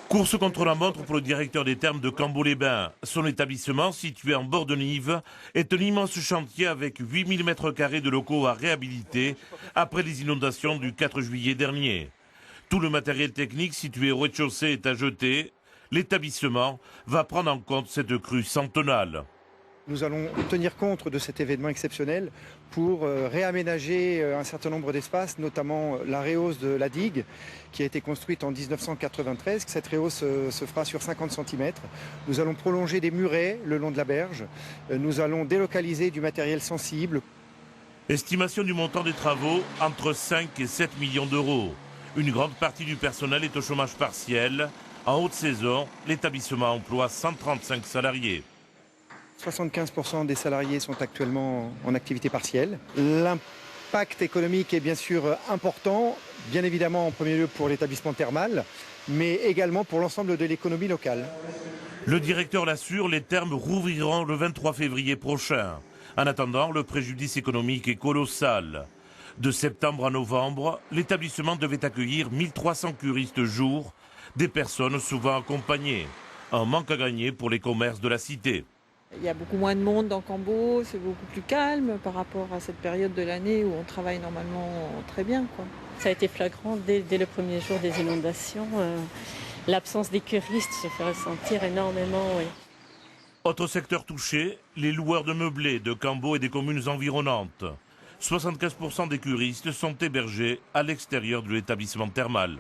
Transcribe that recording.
Course contre la montre pour le directeur des thermes de Cambo-les-Bains. Son établissement, situé en bord de Nive, est un immense chantier avec 8000 m² de locaux à réhabiliter après les inondations du 4 juillet dernier. Tout le matériel technique situé au rez-de-chaussée est à jeter. L'établissement va prendre en compte cette crue centenale. Nous allons tenir compte de cet événement exceptionnel pour réaménager un certain nombre d'espaces, notamment la rehausse de la digue qui a été construite en 1993. Cette rehausse se fera sur 50 cm. Nous allons prolonger des murets le long de la berge. Nous allons délocaliser du matériel sensible. Estimation du montant des travaux, entre 5 et 7 millions d'euros. Une grande partie du personnel est au chômage partiel. En haute saison, l'établissement emploie 135 salariés. 75% des salariés sont actuellement en activité partielle. L'impact économique est bien sûr important, bien évidemment en premier lieu pour l'établissement thermal, mais également pour l'ensemble de l'économie locale. Le directeur l'assure, les thermes rouvriront le 23 février prochain. En attendant, le préjudice économique est colossal. De septembre à novembre, l'établissement devait accueillir 1300 curistes jour, des personnes souvent accompagnées. Un manque à gagner pour les commerces de la cité. Il y a beaucoup moins de monde dans Cambo, c'est beaucoup plus calme par rapport à cette période de l'année où on travaille normalement très bien, quoi. Ça a été flagrant dès le premier jour des inondations. L'absence des curistes se fait ressentir énormément. Oui. Autre secteur touché, les loueurs de meublés de Cambo et des communes environnantes. 75% des curistes sont hébergés à l'extérieur de l'établissement thermal.